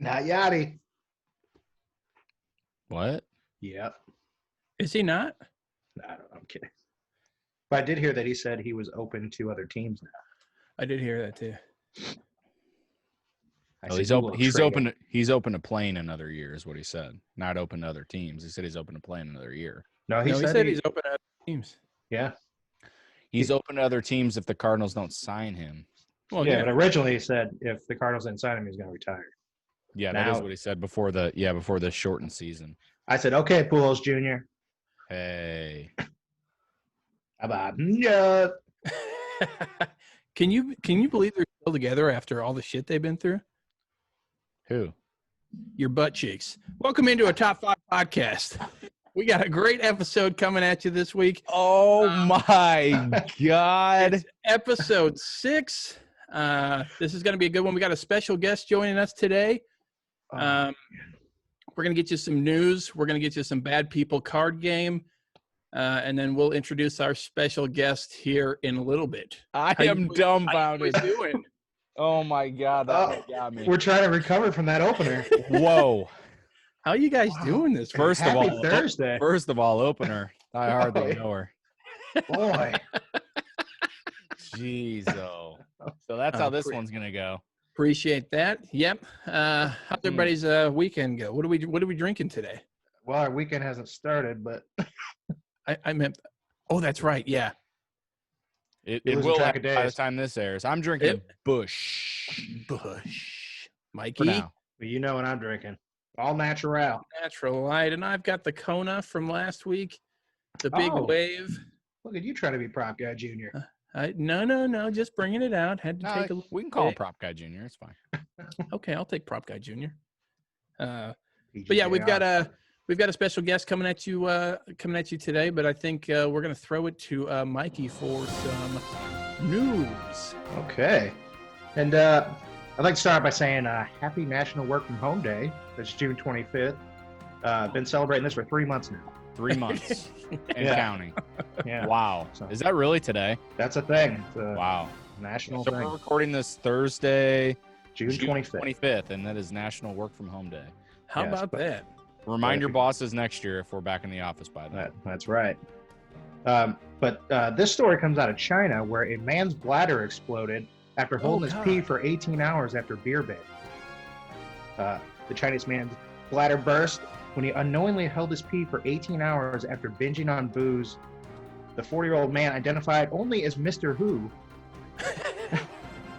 Not Yachty. What? Yep. Is he not? I don't know. I'm kidding. But I did hear that he said he was open to other teams now. I did hear that too. Well, he's open. He's open to playing another year, is what he said. Not open to other teams. He said he's open to playing another year. No, he said he's open to other teams. Yeah. He's open to other teams if the Cardinals don't sign him. Well, yeah, but originally he said if the Cardinals didn't sign him, he's going to retire. Yeah, that is what he said before the shortened season. I said, okay, Pujols Jr. Hey. How about no? Can you believe they're still together after all the shit they've been through? Who? Your butt cheeks. Welcome into a Top 5 podcast. We got a great episode coming at you this week. Oh my God. It's episode 6. This is going to be a good one. We got a special guest joining us today. We're going to get you some news. We're going to get you some bad people card game. And then we'll introduce our special guest here in a little bit. I am dumbfounded. How you doing? Oh my God, that got me. We're trying to recover from that opener. Whoa. How are you guys doing this? First of all, opener. I hardly know her. Boy. Jeez, oh. So that's how this one's gonna go. Appreciate that. Yep. How's everybody's weekend go? What are we drinking today? Well, our weekend hasn't started, but I meant. Oh, that's right. Yeah. It will by the time this airs. I'm drinking Busch. Mikey. Well, you know what I'm drinking. All natural. Natural Light. And I've got the Kona from last week. The Big Wave. Look at you trying to be Prop Guy Jr. No. Just bringing it out. Had to take a look. We can call him Prop Guy Jr. It's fine. Okay, I'll take Prop Guy Jr. But yeah, we've got a special guest coming at you today. But I think we're gonna throw it to Mikey for some news. Okay, and I'd like to start by saying Happy National Work from Home Day. It's June 25th. Been celebrating this for 3 months now. 3 months and counting. Yeah. Wow. So, is that really today? That's a thing. It's a wow. National thing. We're recording this Thursday, June 25th, and that is National Work from Home Day. How about that? Remind your bosses next year if we're back in the office by then. That's right. But this story comes out of China, where a man's bladder exploded after holding his pee for 18 hours after beer bait. The Chinese man's bladder burst when he unknowingly held his pee for 18 hours after binging on booze. The 40-year-old man, identified only as Mr. Who,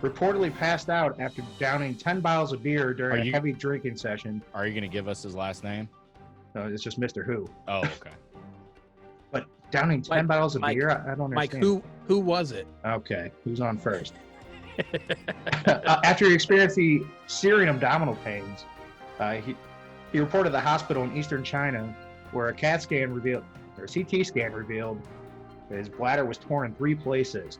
reportedly passed out after downing 10 bottles of beer during a heavy drinking session. Are you going to give us his last name? No, it's just Mr. Who. Oh, okay. But downing 10 bottles of beer? I don't understand. Mike, who was it? Okay, who's on first? After he experienced the searing abdominal pains, he reported to the hospital in eastern China, where a CT scan revealed that his bladder was torn in 3 places.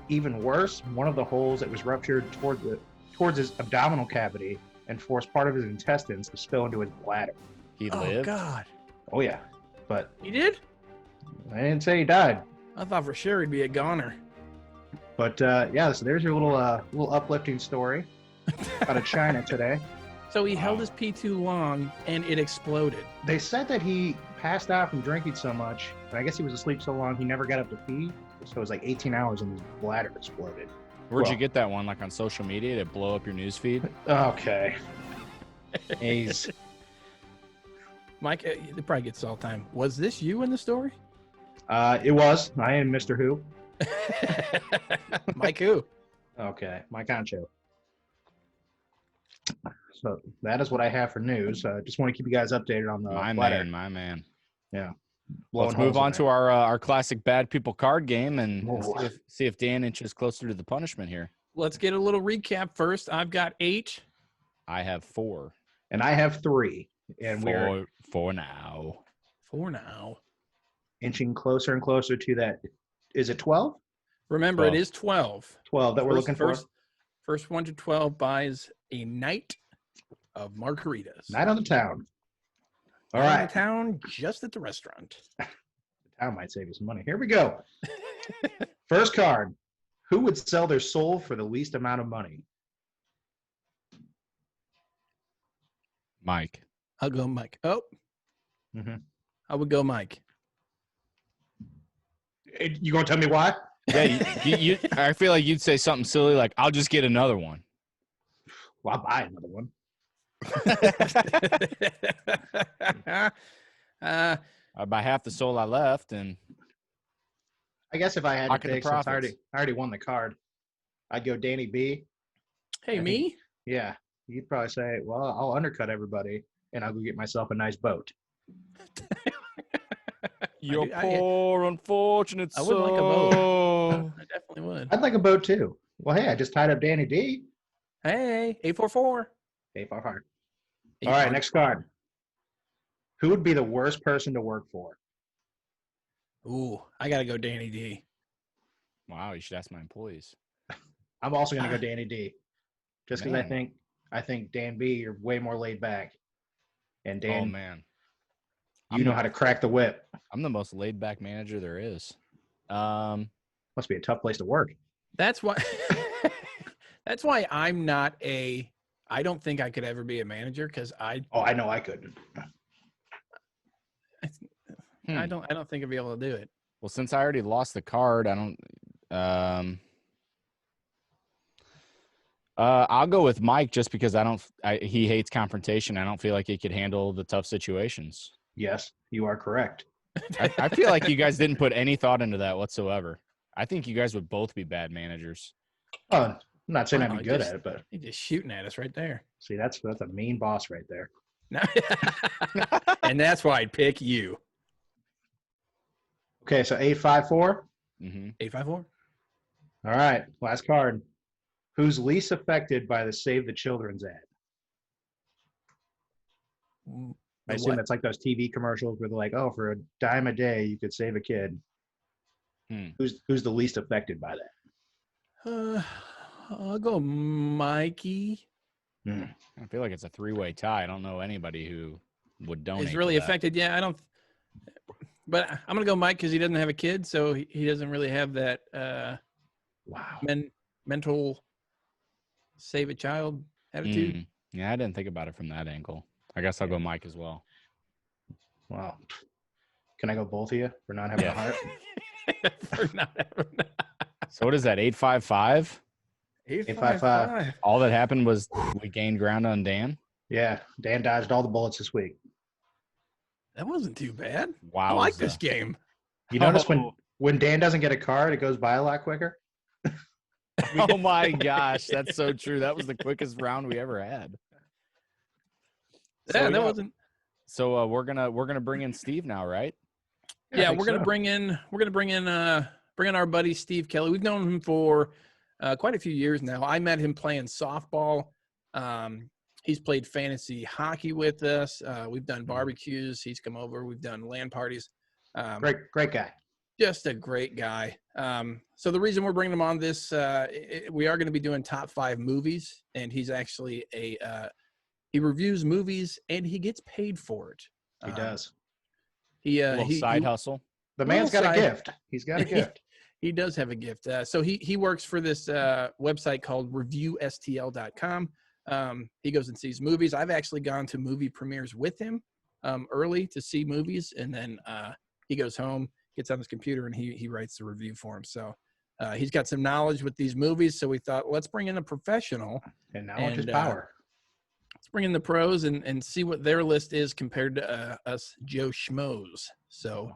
Even worse, one of the holes that was ruptured towards his abdominal cavity and forced part of his intestines to spill into his bladder. He lived? Oh, God. Oh, yeah. But he did? I didn't say he died. I thought for sure he'd be a goner. But, yeah, so there's your little uplifting story out of China today. So he held his pee too long, and it exploded. They said that he passed out from drinking so much, but I guess he was asleep so long he never got up to pee. So it was like 18 hours and his bladder exploded. Where'd you get that one? Like on social media to blow up your news feed? Okay. Mike, it probably gets all the time. Was this you in the story? It was. I am Mr. Who. Mike Who? Okay, Mike Concho. So that is what I have for news. Just want to keep you guys updated on the my man. Yeah. Let's move on to our classic bad people card game and see if Dan inches closer to the punishment here. Let's get a little recap first. I've got 8. I have 4. And I have 3. And we're 4 now. 4 now. Inching closer and closer to that. Is it 12? Remember, 12. It is 12. 12 that we're looking for. First 1 to 12 buys a night of margaritas. Night on the town. All Night right. on the town, just at the restaurant. The town might save you some money. Here we go. First card. Who would sell their soul for the least amount of money? Mike. I'll go Mike. Oh, Mhm. I would go Mike. You gonna tell me why? Yeah, I feel like you'd say something silly like, "I'll just get another one." Well, I'll buy another one. I buy half the soul I left, and I guess if I had to Pocket the pick, since profits. I already won the card, I'd go Danny B. Hey, I me? Yeah, you'd probably say, "Well, I'll undercut everybody, and I'll go get myself a nice boat." your do- I- poor unfortunate I would like a soul. I definitely would. I'd like a boat too. Well, hey, I just tied up Danny D. Hey, 844. Hey, far, far. All right, next card. Who would be the worst person to work for? Ooh, I gotta go Danny D. Wow, you should ask my employees. I'm also gonna go Danny D. Just because Man. I think Dan B, you're way more laid back, and Oh Dan, man, you know how to crack the whip. I'm the most laid back manager there is. Must be a tough place to work. That's why. That's why I'm not a. I don't think I could ever be a manager because Oh, I know I could. I don't think I'd be able to do it. Well, since I already lost the card, I don't. I'll go with Mike just because he hates confrontation. I don't feel like he could handle the tough situations. Yes, you are correct. I feel like you guys didn't put any thought into that whatsoever. I think you guys would both be bad managers. Oh, I'm not saying Wow, I'd be good at it, but He's just shooting at us right there. see, that's a mean boss right there. And that's why I'd pick you. Okay, so 854. Mm-hmm. 854. All right, last card. Who's least affected by the Save the Children's ad? I assume that's like those TV commercials where they're like, "Oh, for a dime a day, you could save a kid." Who's the least affected by that? I'll go Mikey. I feel like it's a three-way tie. I don't know anybody who would donate. Is really to that. affected. Yeah, I don't. But I'm gonna go Mike because he doesn't have a kid, so he doesn't really have that Wow. mental save a child attitude. Yeah, I didn't think about it from that angle. I guess I'll go Mike as well. Wow. Can I go both of you for not having a heart? For not having. So what is that? 855. 855. All that happened was we gained ground on Dan. Yeah, Dan dodged all the bullets this week. That wasn't too bad. Wow. I like this game. You notice when Dan doesn't get a card, it goes by a lot quicker. Oh my gosh, that's so true. That was the quickest round we ever had. Yeah, that wasn't. So we're gonna bring in Steve now, right? Yeah, we're gonna bring in our buddy Steve Kelly. We've known him for quite a few years now. I met him playing softball. He's played fantasy hockey with us. We've done barbecues. He's come over. We've done LAN parties. Great guy. Just a great guy. So the reason we're bringing him on this, we are going to be doing top 5 movies, and he's actually he reviews movies and he gets paid for it. He does. He side hustle. The man's got a gift. He's got a gift. He does have a gift. So he works for this website called ReviewSTL.com. He goes and sees movies. I've actually gone to movie premieres with him early to see movies, and then he goes home, gets on his computer, and he writes the review for him. So he's got some knowledge with these movies. So we thought, let's bring in a professional. And now it's his power. Let's bring in the pros and see what their list is compared to us Joe Schmoes. So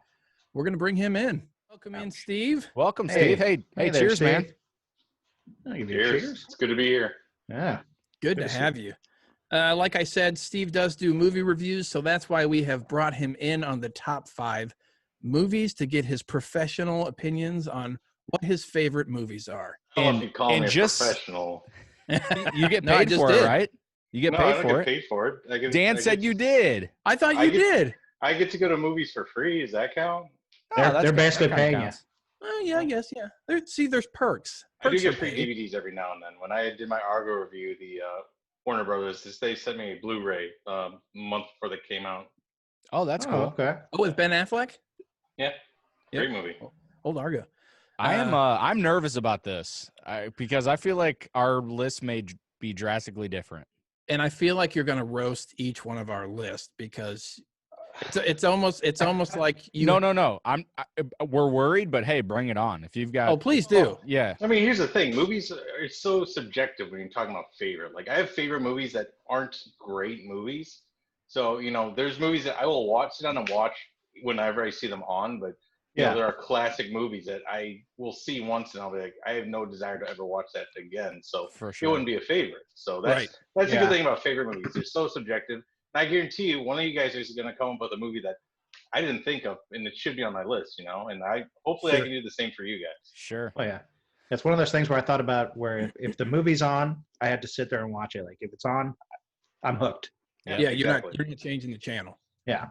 we're going to bring him in. Welcome in, Steve. Welcome, Steve. Hey, there, cheers, Steve. man. I'll give you a cheers. It's good to be here. Yeah. Good to have you. Like I said, Steve does do movie reviews, so that's why we have brought him in on the top 5 movies to get his professional opinions on what his favorite movies are. I don't know if you call me a just- professional. You get No, I paid just for did. it, right? You get No, paid I don't for get it. paid for it. Dan said you did. I thought I you get- did. I get to go to movies for free. Does that count? They're basically that kinda paying you. counts. Oh, yeah, I guess, yeah. There's perks. I do Perks are get free paid. DVDs every now and then. When I did my Argo review, the Warner Brothers, they sent me a Blu-ray a month before they came out. Oh, that's cool. Okay. Oh, with Ben Affleck? Yeah, Yep. great movie. Old Argo. I'm nervous about this because I feel like our list may be drastically different. And I feel like you're going to roast each one of our lists because it's almost like you. No. We're worried, but hey, bring it on. If you've got. Oh, please do. Yeah. I mean, here's the thing: movies are so subjective when you're talking about favorite. Like, I have favorite movies that aren't great movies. So, there's movies that I will sit down and watch whenever I see them on. But there are classic movies that I will see once, and I'll be like, I have no desire to ever watch that again. So For it sure. wouldn't be a favorite. So that's the good thing about favorite movies. They're so subjective. And I guarantee you, one of you guys is going to come up with a movie that I didn't think of, and it should be on my list, and hopefully I can do the same for you guys. Sure. Oh yeah, it's one of those things where I thought about where if the movie's on, I had to sit there and watch it. Like if it's on, I'm hooked. Yeah, exactly. you're not changing the channel. Yeah.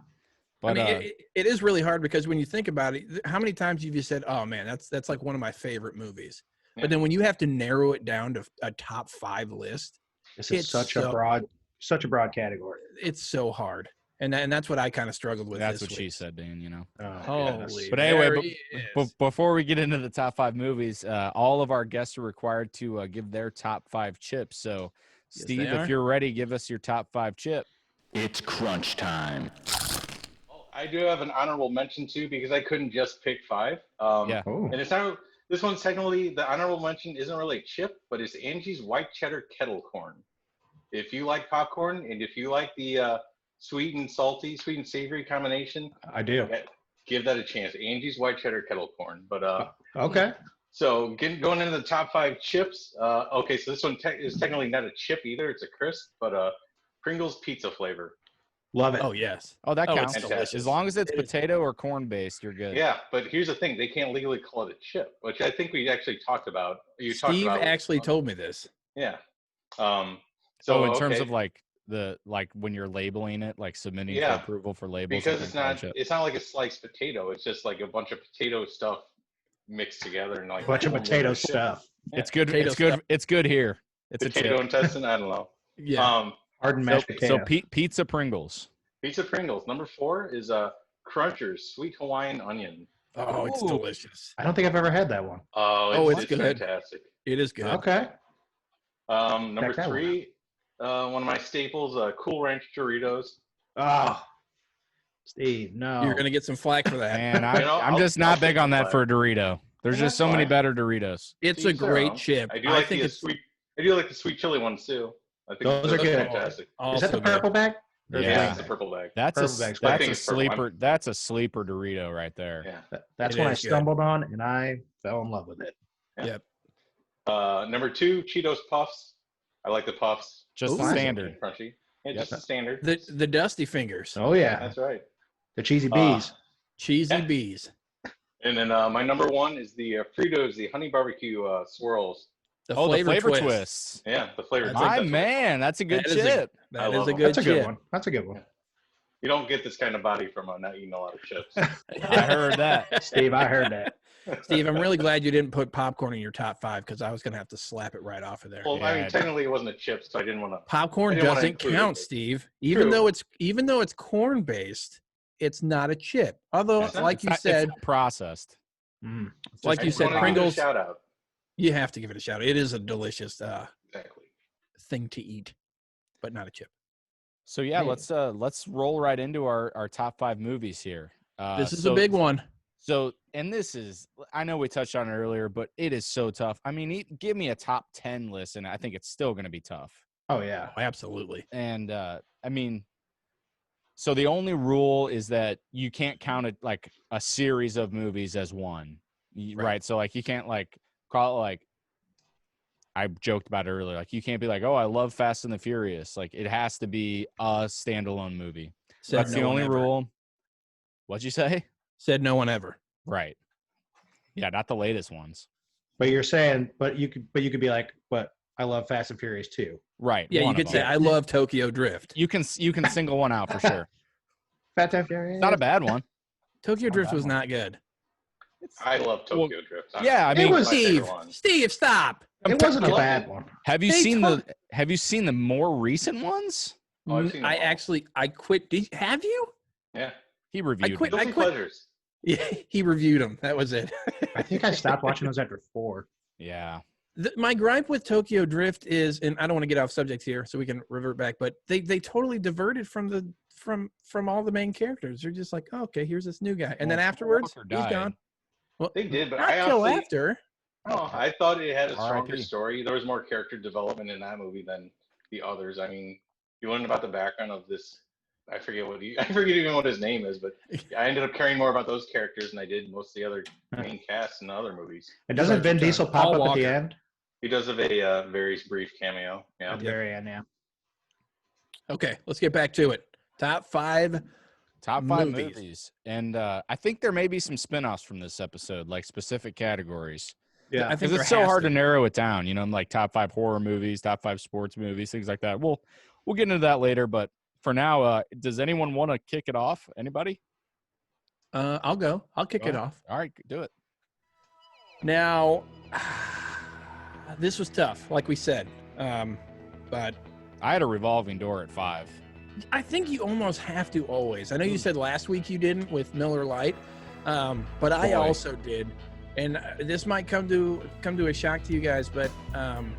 But I mean, it is really hard because when you think about it, how many times have you said, "Oh man, that's like one of my favorite movies," Yeah. but then when you have to narrow it down to a top 5 list, This is It's such so- a broad category. it's so hard, and that's what I kind of struggled with. that's this what she week. said, Dan. Holy, But anyway, there he is. Before we get into the top 5 movies, all of our guests are required to give their top 5 chips. So, Yes, Steve, they if are. you're ready, give us your top 5 chip. It's crunch time. I do have an honorable mention too because I couldn't just pick 5. Yeah. Oh, And it's not. This one's technically the honorable mention isn't really a chip, but it's Angie's white cheddar kettle corn. If you like popcorn and if you like the sweet and savory combination, I do. give that a chance. Angie's white cheddar kettle corn. But Okay. so going into the top 5 chips. Okay, so this one is technically not a chip either. It's a crisp, but Pringles pizza flavor. Love it. Oh yes. Oh, that Oh, counts. it's delicious. As long as it's It is. potato or corn based, you're good. Yeah, but here's the thing: they can't legally call it a chip, which I think we actually talked about. Steve actually told me this. Yeah. So in terms okay. of like when you're labeling it, like submitting Yeah, for approval for labels, because you it's can call it not chip. it's not like a sliced potato. It's just like a bunch of potato stuff mixed together and like Bunch of potato stuff. It's good. Potato It's good. stuff. It's good here. It's Potato a chip. intestine. I don't know. Yeah. Hardened So, mashed potato. pizza Pringles. Pizza Pringles. Number 4 is Crunchers Sweet Hawaiian Onion. Oh, it's Ooh. delicious. I don't think I've ever had that one. Oh, it's good. fantastic. It is good. Okay. Number Check that one 3, one of my staples, Cool Ranch Doritos. Oh, Steve, no. You're gonna get some flack for that. And You know, I'm I'll- just I'll not big take on the that for a Dorito. There's And just that's so many fine. better Doritos. It's a Each their great own. chip. I do like think the it's sweet. I do like the sweet chili ones too. I think Those are that's good. fantastic. Is also that the good. purple bag? Or the Yeah. green It's the bag? purple bag. That's Purple bag's a I think it's purple. sleeper. That's a sleeper Dorito right there. Yeah. That's It when I is good. stumbled on and I fell in love with it. Yep. Number 2, Cheetos Puffs. I like the puffs. Just Ooh. the Nice. standard. Crunchy. Yeah, Yep. just the standard. The Dusty Fingers, Oh yeah, That's right. the cheesy Uh, bees. cheesy yeah. bees, And then my number 1 is the Fritos, the honey barbecue swirls. the Oh, the flavor twist. twists. Yeah, the flavor. That's twist, My that's what- man, that's a good That is a- chip. I That is love a them. good That's a good chip. one. That's a good one. You don't get this kind of body from not eating a lot of chips. I heard that. Steve, I heard that. Steve, I'm really glad you didn't put popcorn in your top 5 because I was gonna have to slap it right off of there. Well, I Yeah. mean, technically it wasn't a chip, so I didn't want to. Popcorn I didn't wanna doesn't include count, it. Steve. Even True. though it's corn based, it's not a chip. Although, It's not- like It's you not- it's said, not processed. Mm. like I you just said, wanna give it a Pringles. shout out. You have to give it a shout. It is a delicious Exactly. thing to eat, but not a chip. So yeah, Yeah. let's roll right into our top 5 movies here. This is so- a big one. So, and this is, I know we touched on it earlier, but it is so tough. I mean, give me a top 10 list, and I think it's still going to be tough. Oh yeah. Oh, absolutely. And I mean, so the only rule is that you can't count it like a series of movies as one, right? So like you can't like call it like I joked about it earlier. Like you can't be like, oh, I love Fast and the Furious. Like it has to be a standalone movie. Said That's the no one only ever. rule. What'd you say? Said no one ever. Right. Yeah, not the latest ones. But you're saying, but you could be like, but I love Fast and Furious too. Right. Yeah, you one could of say them. I love Tokyo Drift. You can single one out for sure. Fast and Furious. Not a bad one. Tokyo Not Drift bad was one. not good. I love Well, Tokyo Drift. yeah, I It's mean- It was- my favorite Steve, one. Steve, stop. It wasn't a love bad it. one. Have you Hey, seen Tom- Have you seen the more recent ones? Oh, I've seen them all. I quit. Have you? Yeah. He reviewed. quit- them. I Guilty quit- pleasures. Yeah, he reviewed them. That was it. I think I stopped watching those after 4. Yeah. My gripe with Tokyo Drift is, and I don't want to get off subject here, so we can revert back, but they totally diverted from all the main characters. They're just like, oh, okay, here's this new guy, and then Well, afterwards Walker he's died. gone. Well, They did, but not I till honestly, after. I thought it had a stronger R.I.P. story. There was more character development in that movie than the others. I mean, you learn about the background of this. I forget even what his name is, but I ended up caring more about those characters than I did most of the other main cast in the other movies. And doesn't Vin Diesel pop Paul up at Walker. the end? He does have a very brief cameo. Yeah. At the very end, yeah. Okay, let's get back to it. Top 5. Top 5 Movies. movies. And I think there may be some spin-offs from this episode, like specific categories. Yeah. I think Because there it's so has hard to to narrow it down, like top 5 horror movies, top 5 sports movies, things like that. We'll get into that later, but for now, does anyone want to kick it off? Anybody? I'll go. I'll kick Go it ahead. off. All right, do it. Now, this was tough, like we said. But I had a revolving door at 5. I think you almost have to always. I know you said last week you didn't with Miller Lite, but I Boy. also did. And this might come to a shock to you guys, but I'm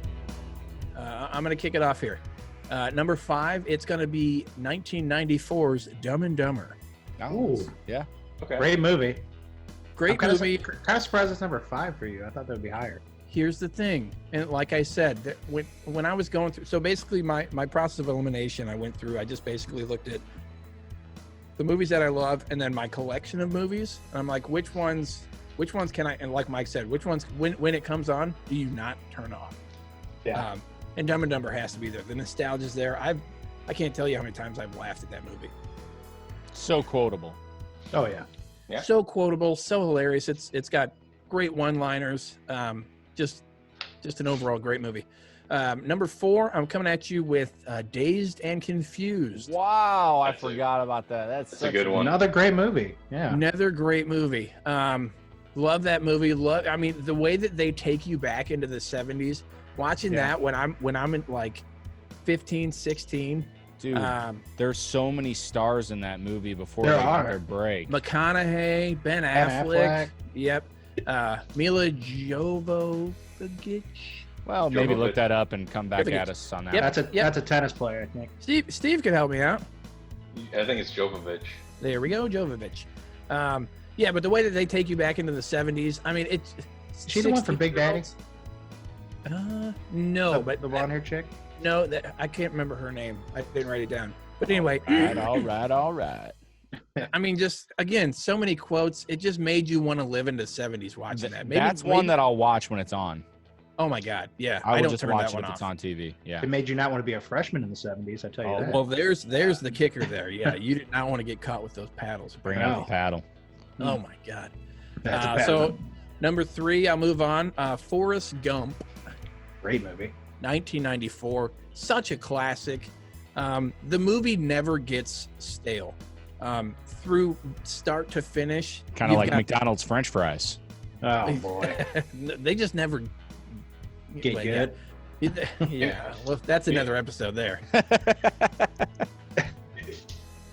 going to kick it off here. Number 5, it's going to be 1994's Dumb and Dumber. Ooh. Yeah. Okay. Great movie. Great movie. Kind of surprised it's number 5 for you. I thought that would be higher. Here's the thing, and like I said, when I was going through, so basically my process of elimination, I just basically looked at the movies that I love and then my collection of movies, and I'm like, which ones can I, and like Mike said, which ones when it comes on, do you not turn off? Yeah. And Dumb and Dumber has to be there. The nostalgia's there. I can't tell you how many times I've laughed at that movie. So quotable. Oh, yeah. Yeah. So quotable, so hilarious. It's got great one-liners. Just an overall great movie. Number 4, I'm coming at you with Dazed and Confused. Wow, I That's a- forgot about that. That's a good one. Another great movie. Yeah. Another great movie. Love that movie. I mean, the way that they take you back into the 70s, watching Yeah. that when I'm in like 15, 16. Dude, there's so many stars in that movie before There they are. got their break. McConaughey, Ben Ben Affleck. Affleck. Yep. Mila Jovovich. Well, Joe maybe Bob look it. that up and come back Yep. at us on that. Yep. That's a tennis player, I think. Steve could help me out. I think it's Jovovich. There we go, Jovovich. Yeah, but the way that they take you back into the 70s, I mean, it's. She the one from Big Daddy? No, but the blonde-haired chick. no, I can't remember her name. I didn't write it down. But anyway, All right. I mean, just again, so many quotes. It just made you want to live in the 70s watching that. Maybe, That's one that I'll watch when it's on. Oh my God, yeah. I will don't just turn watch that it one if off. it's on TV. Yeah. It made you not want to be a freshman in the 70s, I tell you Oh, that. Well, there's the kicker there. Yeah, you did not want to get caught with those paddles. Bring No. out the paddle. Oh my God. That's a bad So one. number 3, I'll move on. Forrest Gump, Great movie. 1994, such a classic. The movie never gets stale. Through start to finish, Kind of you've like got- McDonald's French fries. Oh, boy. they just never Get like, good. Yeah, well, that's another episode there.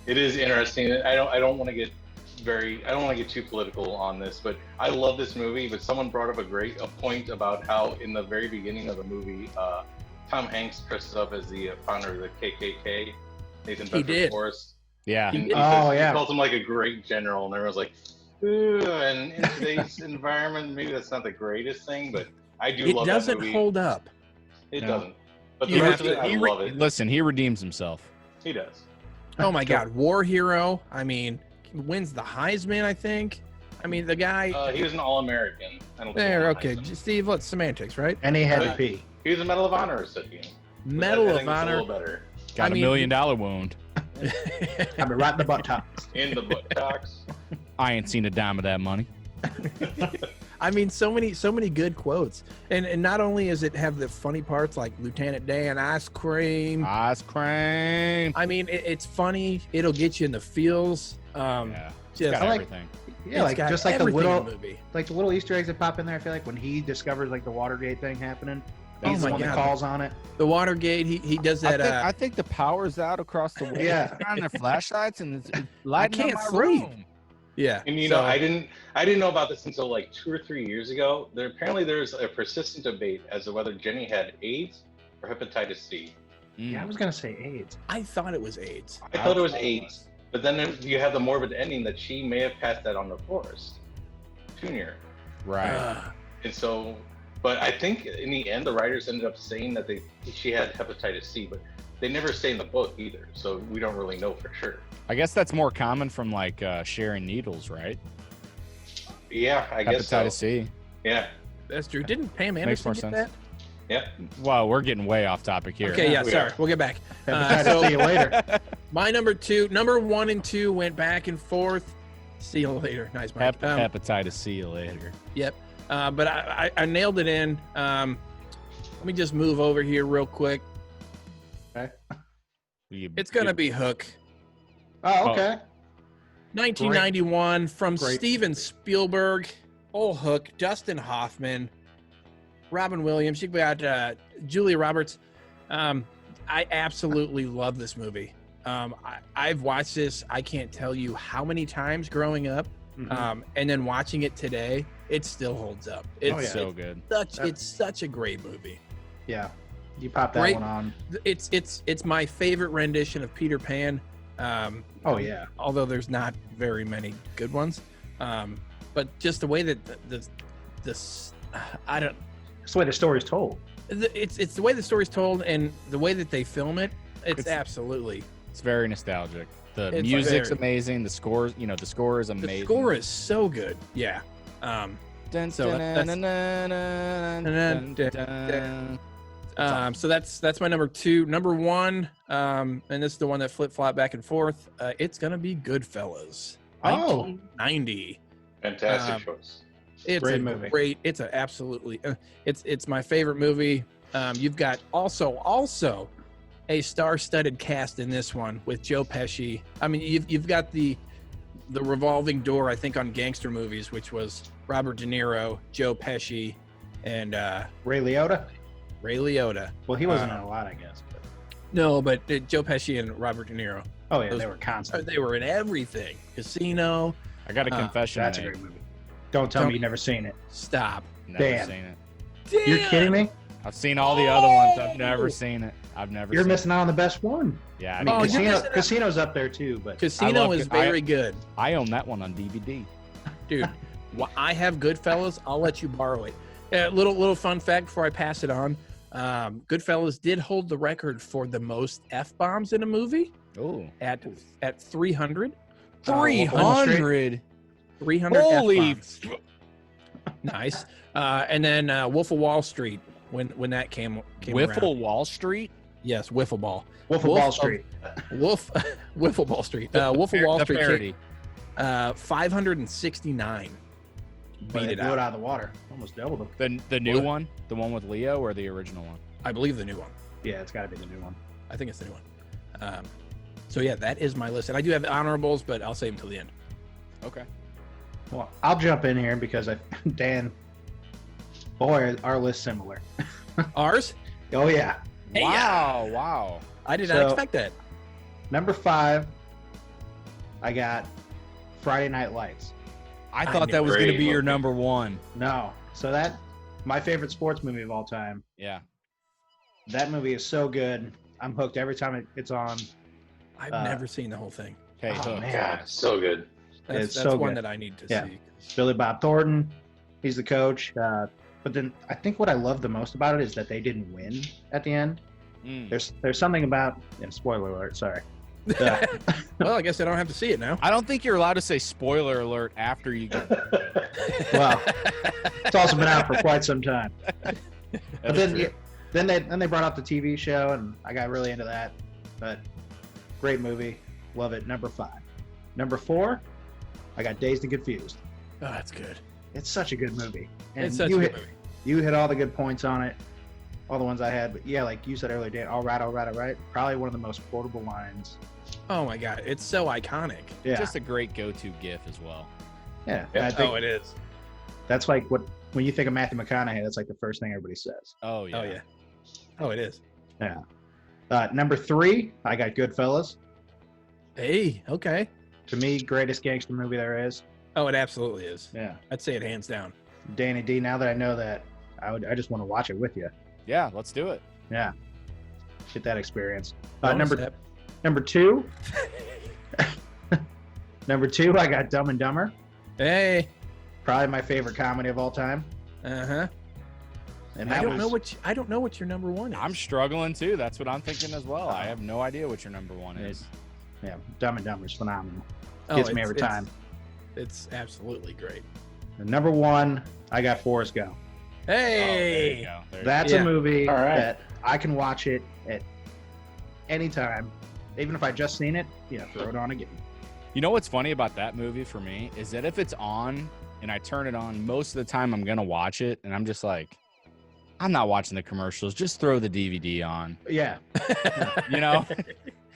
It is interesting. I don't want to get too political on this, but I love this movie. But someone brought up a point about how in the very beginning of the movie, Tom Hanks dresses up as the founder of the KKK. Nathan He Bedford did. Forrest. Yeah. He- And he Oh, yeah. He calls him like a great general, and everyone's like, "Ooh," and in today's environment, maybe that's not the greatest thing, but I do It love doesn't that movie. hold up. It No. doesn't. But You the have rest of it, to- I love it. Listen, he redeems himself. He does. Oh my God, war hero. I mean, wins the Heisman. I think. I mean, the guy. He was an All-American. I don't think There, he won okay, Heisman. Steve. What's semantics, right? And he had Right. to pee. He was a Medal of Honor recipient. Medal I of think it's a Honor. little better. Got I a mean- $1 million wound. I mean, right in the buttocks. In the buttocks. I ain't seen a dime of that money. I mean, so many good quotes, and not only does it have the funny parts like Lieutenant Dan ice cream. Ice cream. I mean, it's funny. It'll get you in the feels. Yeah. Just, Got I like- everything. Yeah, it's like got just like the everything in little, the movie. like the little Easter eggs that pop in there. I feel like when he discovers like the Watergate thing happening, Oh he's my the one that God. calls on it. The Watergate. He does that. I think the power's out across the world. Yeah. on their flashlights and it's I lighting can't up my sleep. room. Yeah. And so, I didn't know about this until like 2 or 3 years ago. There's a persistent debate as to whether Jenny had AIDS or hepatitis C. Yeah, I was gonna say AIDS. I thought it was AIDS. I thought it was AIDS, but then you have the morbid ending that she may have passed that on to Forrest Jr. Right. And so, but I think in the end, the writers ended up saying that she had hepatitis C, but they never say in the book either, so we don't really know for sure. I guess that's more common from like sharing needles, right? Yeah, I guess so. Hepatitis C. Yeah, That's true. Didn't Pam Makes Anderson more get sense. that? yeah. Wow, we're getting way off topic here. Okay, yeah, we sorry. are. We'll get back. Hepatitis so see you later. my number 1 and 2 went back and forth. See you later. Nice, Mike. Hepatitis C you later. Yep. But I nailed it in. Let me just move over here real quick. It's going to be Hook. Oh, okay. 1991 from Great Steven movie. Spielberg. Old Hook. Dustin Hoffman. Robin Williams. You got Julia Roberts. I absolutely love this movie. I've watched this, I can't tell you how many times growing up. Mhm. And then watching it today, it still holds up. It's Oh, yeah. So good. it's such a great movie. Yeah, you pop that Great. one on. It's my favorite rendition of Peter Pan. Oh yeah. Although there's not very many good ones. But just the way that this I don't That's the way the story's told. it's the way the story's told and the way that they film it. It's absolutely It's very nostalgic. The It's music's very- amazing. The scores, the score is amazing. the score is so good. Yeah. Dun, so dun, that's- dun, dun, dun, dun, dun. So that's my number 2. Number 1, and this is the one that flip flop back and forth. It's gonna be Goodfellas. Oh. 1990. Fantastic Um, choice. It's Great a movie. great. It's a absolutely. It's my favorite movie. You've got also a star-studded cast in this one with Joe Pesci. I mean, you've got the revolving door. I think on gangster movies, which was Robert De Niro, Joe Pesci, and Ray Liotta. Ray Liotta. Well, he wasn't in a lot, I guess. But... No, but Joe Pesci and Robert De Niro. Oh yeah, Those- they were constant. They were in everything. Casino. I got a confession. That's a to make. great movie. Don't tell me you've never seen it. Stop. Never Dan. seen it. You're Damn! kidding me? I've seen all the other ones. I've Oh! never seen it. I've never. You're seen missing out on the best one. It. Yeah, I I mean, mean, Oh, you're Casino, missing out. Casino's up there too, but Casino love is it. I- very good. I own that one on DVD. Dude, I have Goodfellas. I'll let you borrow it. Little fun fact before I pass it on. Goodfellas did hold the record for the most f-bombs in a movie Oh, at 300. Oh, 300. 300 Holy f-bombs. Nice. And then Wolf of Wall Street when that came Wiffle around. Wall Street. Yes, Wiffle Ball. Wolf of Wolf Wall of- Street. Wiffle Ball Street. Wolf of Wall The Street. parody. 569. But Beat it it blew it out. out of the water. Almost doubled them. The new What? one, the one with Leo, or the original one? I believe the new one. Yeah, it's got to be the new one. I think it's the new one. So yeah, that is my list, and I do have honorables, but I'll save them till the end. Okay. Well, I'll jump in here because Dan, boy, our list's similar. Ours? Oh yeah. Hey, Wow. I did So- not expect that. Number 5, I got Friday Night Lights. I I thought knew that was going to Great be your movie. number one. No, so that my favorite sports movie of all time. Yeah. That movie is so good. I'm hooked every time it's on. I've never seen the whole thing. Hey, Oh, Hook. man. God, so good. It's That's so one good. that I need to Yeah. see. Billy Bob Thornton, he's the coach. But then I think what I love the most about it is that they didn't win at the end. Mm. There's something about spoiler alert. Sorry. Yeah. Well, I guess I don't have to see it now. I don't think you're allowed to say spoiler alert after you get. Well, it's also been out for quite some time. But That's then, true. then they brought out the TV show, and I got really into that. But great movie, love it. Number 5, number 4, I got Dazed and Confused. Oh, that's good. It's such a good movie, and It's such a you good hit movie. you hit all the good points on it, all the ones I had. But yeah, like you said earlier, Dan, all right. Probably one of the most quotable lines. Oh my god, it's so iconic. Yeah, Just a great go-to GIF as well. yeah. Yeah. And I think Oh, it is. that's like when you think of Matthew McConaughey, that's like the first thing everybody says. Oh yeah. Oh yeah. Oh, it is. Number 3, I got Goodfellas. Hey, okay. To me, greatest gangster movie there is. Oh, it absolutely is. Yeah. I'd say it hands down. Danny D, now that I know that, I just want to watch it with you. Yeah, let's do it. Yeah. Get that experience. Bonus Number step. number two. Number two, I got Dumb and Dumber. Hey. Probably my favorite comedy of all time. Uh-huh. And I that don't know was what I don't know what your number one is. I'm struggling too. That's what I'm thinking as well. I have no idea what your number one is. yeah, Dumb and Dumber is phenomenal. Oh, Gets me it's- every time. It's absolutely great. And number one, I got Forrest Gump. Oh, there Hey. you go. There you That's Yeah. a movie All right. that I can watch it at any time, even if I just seen it. Yeah, throw it on again. You know what's funny about that movie for me is that if it's on and I turn it on, most of the time I'm gonna watch it, and I'm just like, I'm not watching the commercials. Just throw the DVD on. Yeah, You know,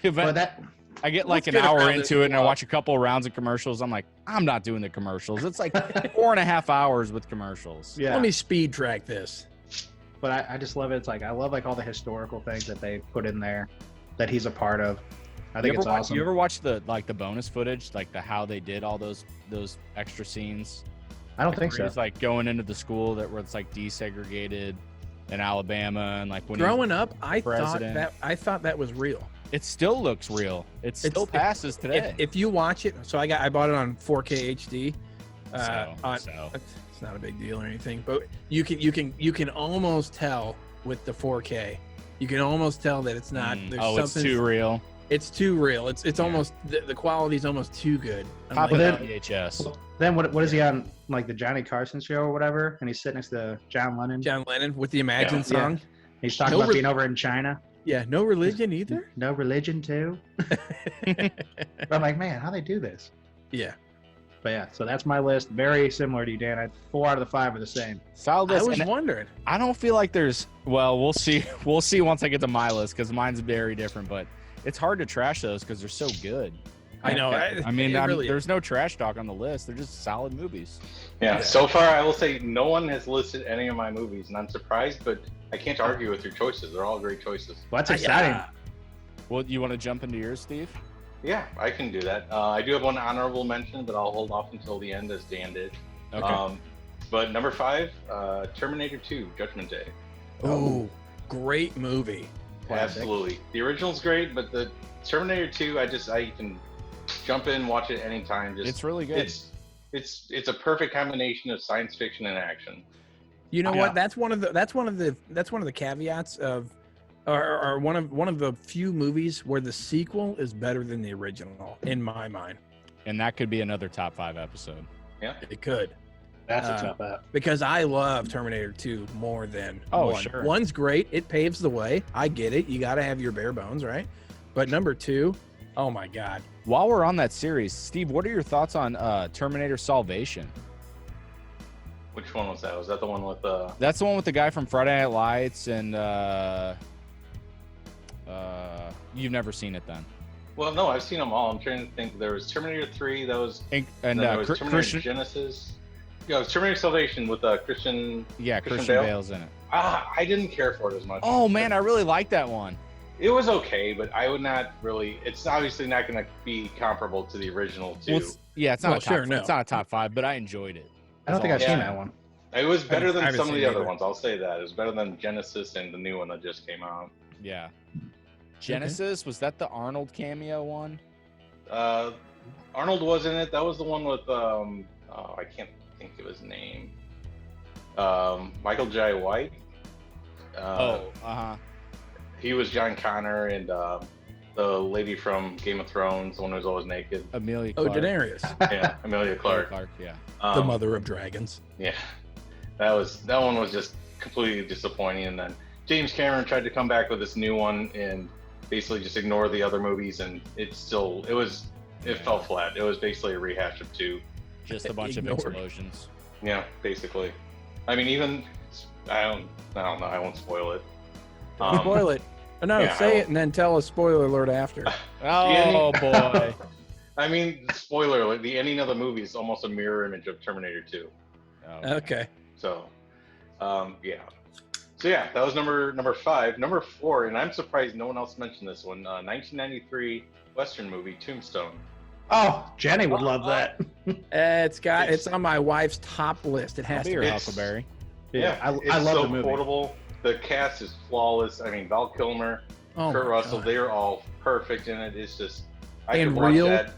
but but that I get like Let's an get hour around into it. it, and I watch a couple rounds of commercials. I'm like, I'm not doing the commercials. It's like 4.5 hours with commercials. yeah. Let me speed track this. But I just love it. It's like I love like all the historical things that they put in there that he's a part of. I think it's awesome. You ever watch the bonus footage, like the how they did all those extra scenes? I don't think Where so. He's like going into the school where it's like desegregated in Alabama, and like when he's- Growing up, I president. thought that was real. it still looks real. It still passes today. If you watch it, so I bought it on 4K HD. So. It's not a big deal or anything, but you can almost tell with the 4K. You can almost tell that it's not. There's It's something. too real. It's too real. It's Yeah. almost the quality's almost too good. I'm Pop like, it then- on VHS. Then what is he on, like the Johnny Carson show or whatever? And he's sitting next to John Lennon. John Lennon with the Imagine Yeah. song. He's talking No about re- being over in China. Yeah, no religion either. No religion too. But I'm like, man, how they do this? Yeah, But yeah, so that's my list. Very similar to you, Dan. 4 out of the 5 are the same. Solid I list. was And wondering. I don't feel like there's. Well, we'll see. We'll see once I get to my list because mine's very different. But it's hard to trash those because they're so good. I know. I mean, it really there's no trash talk on the list. They're just solid movies. Yeah. Yeah. So far, I will say no one has listed any of my movies, and I'm surprised, but I can't argue with your choices. They're all great choices. Well, that's exciting. Yeah. Well, you want to jump into yours, Steve? Yeah, I can do that. I do have one honorable mention, but I'll hold off until the end, as Dan did. Okay. But number 5, Terminator 2: Judgment Day. Oh, great movie. Classic. Absolutely, the original's great, but the Terminator 2, I can jump in, watch it anytime. Just It's really good. It's a perfect combination of science fiction and action. You know Yeah. what? That's one of the caveats of, or one of the few movies where the sequel is better than the original in my mind. And that could be another top 5 episode. It could, That's a Uh, tough app. because I love Terminator 2 more than Oh, one. sure. One's great. It paves the way. I get it. You got to have your bare bones, right? But number 2, oh my God. While we're on that series, Steve, what are your thoughts on Terminator Salvation? Which one was that? Was that the one with That's the one with the guy from Friday Night Lights, and you've never seen it then. Well, no, I've seen them all. I'm trying to think. There was Terminator 3. That was And then there was Terminator Christian, Genesis. Yeah, it was Terminator Salvation with Christian. yeah, Christian Christian Bale? Bale's in it. I didn't care for it as much. Oh man, I really like that one. It was okay, but I would not really. It's obviously not going to be comparable to the original two. Well, it's not Well, a top, sure, no. it's not a top 5, but I enjoyed it. I don't think I've Yeah. seen that one. It was better I than haven't some of seen the it other either. ones. I'll say that it was better than Genesis and the new one that just came out. Yeah. Genesis, was that the Arnold cameo one? Arnold was in it. That was the one with I can't think of his name. Michael J. White. He was John Connor and the lady from Game of Thrones, the one who's always naked. Amelia Oh, Clark. Daenerys, Yeah, Amelia Clark. Yeah. the mother of dragons. Yeah, that one was just completely disappointing. And then James Cameron tried to come back with this new one and basically just ignore the other movies, and it fell flat. It was basically a rehash of 2. Just a bunch of Ignored. explosions. Yeah, basically. I mean, even I don't know. I won't spoil it. Spoil it. No, yeah, say I it and then tell a spoiler alert after. Oh boy. I mean, spoiler alert, the ending of the movie is almost a mirror image of Terminator 2. Okay. So, yeah. So yeah, that was number 5. Number 4, and I'm surprised no one else mentioned this one. 1993 Western movie Tombstone. Oh, Jenny would love that. It's on my wife's top list. It I'll has be to your be. It's- Huckleberry. Yeah, I it's love so the movie. quotable. The cast is flawless. I mean, Val Kilmer, Oh Kurt my Russell, God. they're all perfect in it. It's just I And could watch real- that.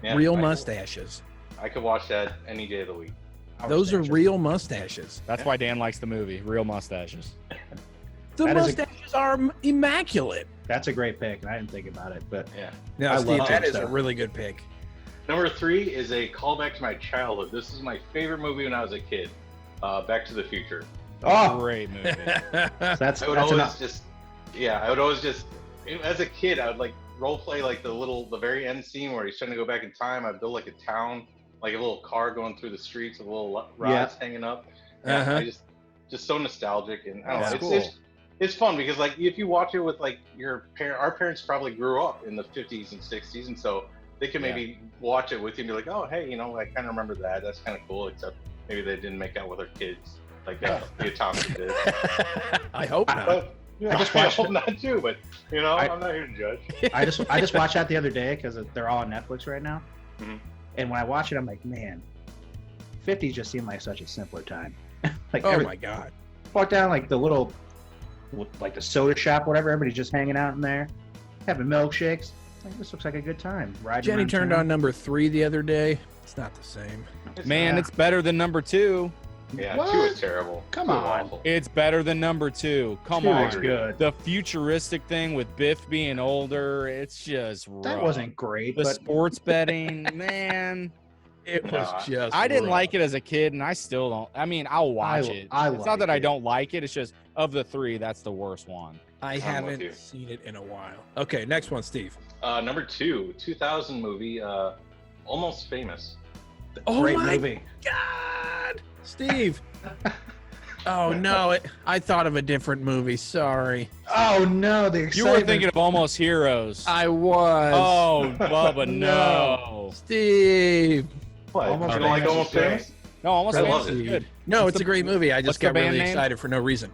Yeah, Real I could- mustaches. I could watch that any day of the week. Those are real mustaches. That's why Dan likes the movie. Real mustaches. The That is a- mustaches are immaculate. That's a great pick, and I didn't think about it, but Yeah. No, I Steve, love that it, is a so. really good pick. Number 3 is a callback to my childhood. This is my favorite movie when I was a kid. Back to the Future. oh, Great movie. that's I would that's always enough. just, as a kid, I would like role play like the very end scene where he's trying to go back in time. I'd build like a town, like a little car going through the streets with little rods hanging up. Yeah, Uh-huh. I just so nostalgic, and I don't That's know, cool. it's fun because like if you watch it with like our parents probably grew up in the 50s and 60s, and so they can maybe watch it with you and be like, oh hey, I kind of remember that. That's kind of cool. Except maybe they didn't make out with their kids like the Atomic did. I hope not. But, yeah, I just I watched hope it. not too, but I'm not here to judge. I just watched that the other day because they're all on Netflix right now. Mhm. And when I watch it, I'm like, man, 50s just seemed like such a simpler time. like Oh every, my God. walk down like the little, like the soda shop, whatever. Everybody's just hanging out in there, having milkshakes. Like, this looks like a good time. Riding Jenny around turned town. on number 3 the other day. It's not the same. Man, Yeah. it's better than number 2. Yeah, What? 2 is terrible. Come 2 is on. awful. It's better than number 2. Come Two on. is good. The futuristic thing with Biff being older, it's just That rough. wasn't great, The but sports betting, man. It was No, just. I didn't rough. like it as a kid, and I still don't. I mean, I'll watch it. I It's not like that I it. don't like it. It's just of the 3, that's the worst one. I I'm with haven't you. seen it in a while. Okay, next one, Steve. Number 2, 2000 movie, Almost Famous. Oh great my movie. God, Steve. Oh no, I thought of a different movie. Sorry, Oh no, the You excitement. were thinking of Almost Heroes. I was. Oh, Bubba, No. no. Steve. What? Almost you don't like Famous Almost is great. Famous? No, Almost I Famous love is it. good. No, What's it's a great movie. I what's just the got really band name? excited for no reason.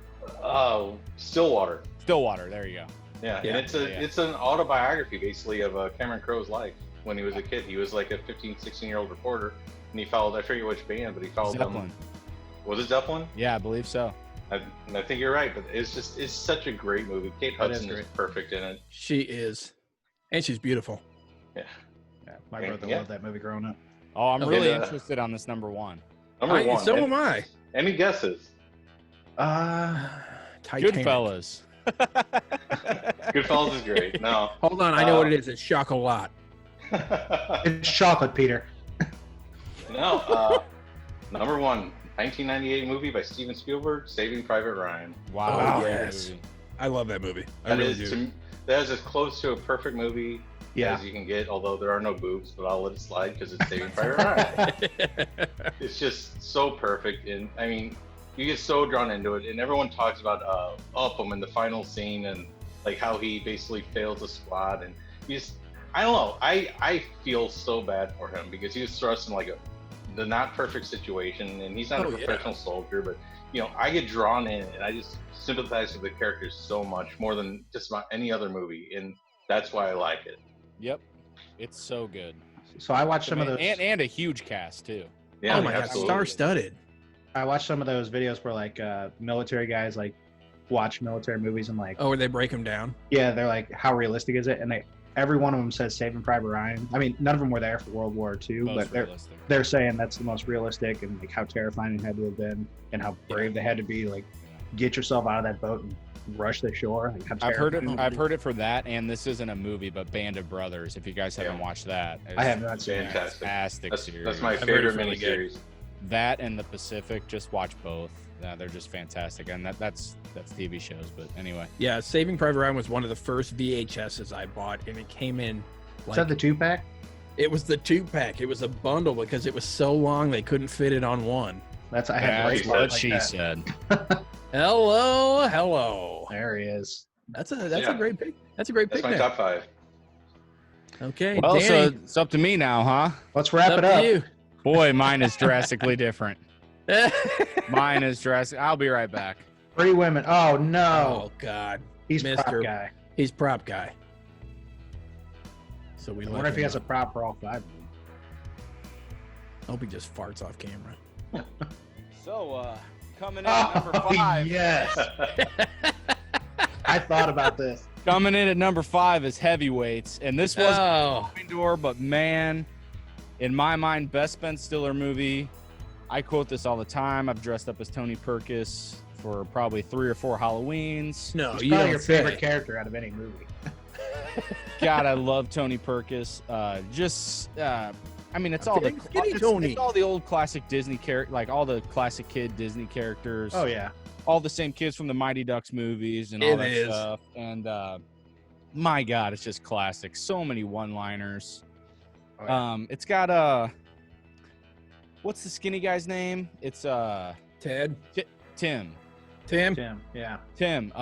Stillwater. Stillwater, there you go. Yeah, Yeah. and Yeah. it's an autobiography basically of Cameron Crowe's life when he was a kid. He was like a 15, 16-year-old reporter, and he followed, I forget which band, but he followed Zeppelin. them. Was it Zeppelin? Yeah, I believe so. I think you're right, but it's such a great movie. Kate That is Hudson is great. perfect in it. She is, and she's beautiful. Yeah. Yeah, my Yeah. brother Yeah. loved that movie growing up. Oh, I'm Okay, really the- interested on this number 1. Number 1. So am I. Any guesses? Titanic. Goodfellas. Goodfellas is great. No. Hold on, I know what it is. It's chocolate. It's chocolate, Peter. No. Number 1, 1998 movie by Steven Spielberg, Saving Private Ryan. Wow. Oh, great yes. movie. I love that movie. I That really is do. that is as close to a perfect movie Yeah. as you can get, although there are no boobs, but I'll let it slide because it's Saving Private Ryan. It's just so perfect, and I mean, you get so drawn into it, and everyone talks about Upham in the final scene and like how he basically fails the squad, and I don't know, I feel so bad for him because he was thrust in like the not perfect situation, and he's not Oh, a yeah. professional soldier, but I get drawn in, and I just sympathize with the characters so much more than just about any other movie, and that's why I like it. Yep. It's so good. So I watched some of those. And a huge cast too. Yeah, Oh my God, absolutely. star-studded. I watched some of those videos where like military guys like watch military movies and like, Oh, where they break them down. yeah, they're like, how realistic is it? And every one of them says Saving Private Ryan. I mean, none of them were there for World War II, Most but realistic. they're saying that's the most realistic and like how terrifying it had to have been and how brave they had to be. Like, get yourself out of that boat and rush the shore. Like, how I've heard it. terrifying I've heard it for that, and this isn't a movie, but Band of Brothers. If you guys haven't Yeah. watched that, I have not it's seen it. Fantastic. fantastic That's series. my I've heard favorite it's really good. miniseries. That and the Pacific. Just watch both. They're just fantastic, and that's TV shows. But anyway, Yeah, Saving Private Ryan was one of the first VHSs I bought, and it came in Is like that the 2-pack? it was the 2-pack. It was a bundle because it was so long they couldn't fit it on one. That's I have that's rights what like she that. said. Hello. There he is. That's a Yeah. great pick. That's a great That's pick. my there. top 5. Okay, Well, so Danny, it's up to me now, huh? Let's wrap it's it up up. to you. Boy, mine is drastically different. Mine is drastic. I'll be right back. 3 women. Oh no, Oh God, he's prop Mr. guy. he's prop guy. So we I let wonder if he him has a know. prop for all 5 of them. I hope he just farts off camera. So, coming in at number 5. yes. I thought about this. Coming in at number 5 is Heavyweights, and this was Oh, door, but man, in my mind, best Ben Stiller movie. I quote this all the time. I've dressed up as Tony Perkis for probably 3 or 4 Halloweens. no, It's you probably don't your say. favorite character out of any movie. God, I love Tony Perkis. I mean, it's all the Skinny Tony. it's all the old classic Disney character, like all the classic kid Disney characters. Oh yeah. All the same kids from the Mighty Ducks movies and all It that is. stuff. And my God, it's just classic. So many one-liners. Oh, yeah. It's got what's the skinny guy's name? It's Ted, Tim. Tim. Tim. Yeah. Tim.